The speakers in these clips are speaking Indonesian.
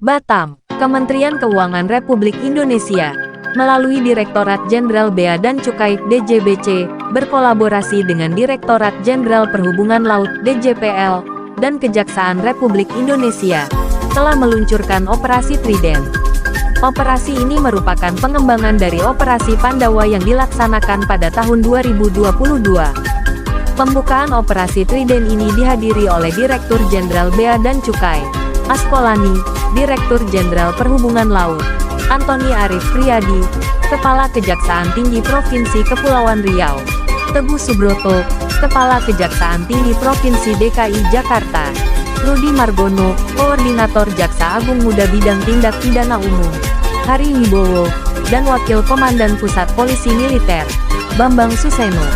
Batam, Kementerian Keuangan Republik Indonesia, melalui Direktorat Jenderal Bea dan Cukai (DJBC), berkolaborasi dengan Direktorat Jenderal Perhubungan Laut (DJPL) dan Kejaksaan Republik Indonesia, telah meluncurkan Operasi Trident. Operasi ini merupakan pengembangan dari Operasi Pandawa yang dilaksanakan pada tahun 2022. Pembukaan Operasi Trident ini dihadiri oleh Direktur Jenderal Bea dan Cukai, Askolani, Direktur Jenderal Perhubungan Laut, Antoni Arif Priyadi, Kepala Kejaksaan Tinggi Provinsi Kepulauan Riau, Teguh Subroto, Kepala Kejaksaan Tinggi Provinsi DKI Jakarta, Rudi Margono, Koordinator Jaksa Agung Muda Bidang Tindak Pidana Umum, Hari Wibowo, dan Wakil Komandan Pusat Polisi Militer, Bambang Suseno.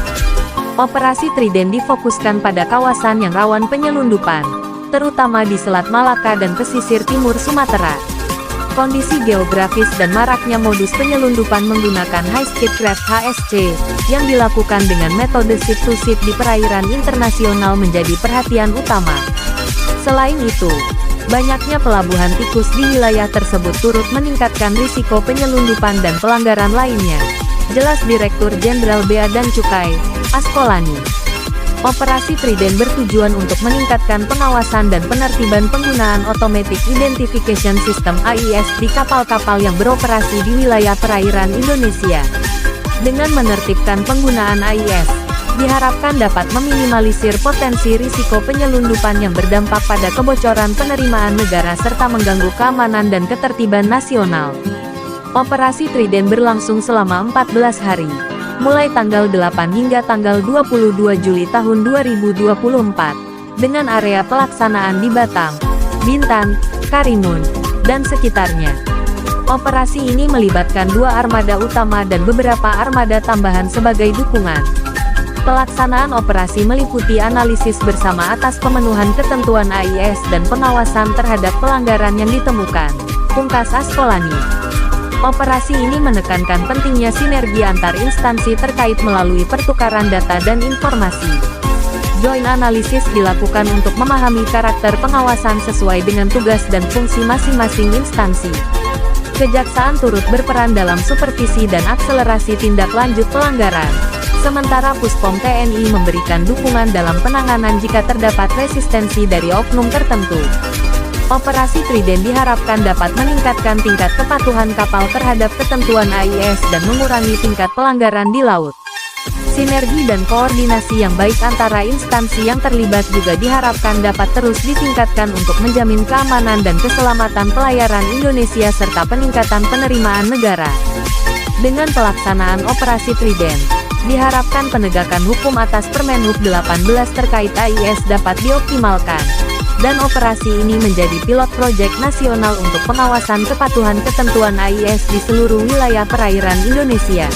Operasi Trident difokuskan pada kawasan yang rawan penyelundupan, terutama di Selat Malaka dan pesisir timur Sumatera. Kondisi geografis dan maraknya modus penyelundupan menggunakan high-speed craft HSC, yang dilakukan dengan metode ship-to-ship di perairan internasional menjadi perhatian utama. Selain itu, banyaknya pelabuhan tikus di wilayah tersebut turut meningkatkan risiko penyelundupan dan pelanggaran lainnya. Jelas Direktur Jenderal Bea dan Cukai, Askolani. Operasi Trident bertujuan untuk meningkatkan pengawasan dan penertiban penggunaan Automatic Identification System (AIS) di kapal-kapal yang beroperasi di wilayah perairan Indonesia. Dengan menertibkan penggunaan AIS, diharapkan dapat meminimalisir potensi risiko penyelundupan yang berdampak pada kebocoran penerimaan negara serta mengganggu keamanan dan ketertiban nasional. Operasi Trident berlangsung selama 14 hari, mulai tanggal 8 hingga tanggal 22 Juli tahun 2024, dengan area pelaksanaan di Batam, Bintan, Karimun, dan sekitarnya. Operasi ini melibatkan 2 armada utama dan beberapa armada tambahan sebagai dukungan. Pelaksanaan operasi meliputi analisis bersama atas pemenuhan ketentuan AIS dan pengawasan terhadap pelanggaran yang ditemukan, pungkas Askolani. Operasi ini menekankan pentingnya sinergi antar instansi terkait melalui pertukaran data dan informasi. Joint Analysis dilakukan untuk memahami karakter pengawasan sesuai dengan tugas dan fungsi masing-masing instansi. Kejaksaan turut berperan dalam supervisi dan akselerasi tindak lanjut pelanggaran, sementara Puspom TNI memberikan dukungan dalam penanganan jika terdapat resistensi dari oknum tertentu. Operasi Trident diharapkan dapat meningkatkan tingkat kepatuhan kapal terhadap ketentuan AIS dan mengurangi tingkat pelanggaran di laut. Sinergi dan koordinasi yang baik antara instansi yang terlibat juga diharapkan dapat terus ditingkatkan untuk menjamin keamanan dan keselamatan pelayaran Indonesia serta peningkatan penerimaan negara. Dengan pelaksanaan Operasi Trident, diharapkan penegakan hukum atas Permenhub 18 terkait AIS dapat dioptimalkan, dan operasi ini menjadi pilot proyek nasional untuk pengawasan kepatuhan ketentuan AIS di seluruh wilayah perairan Indonesia.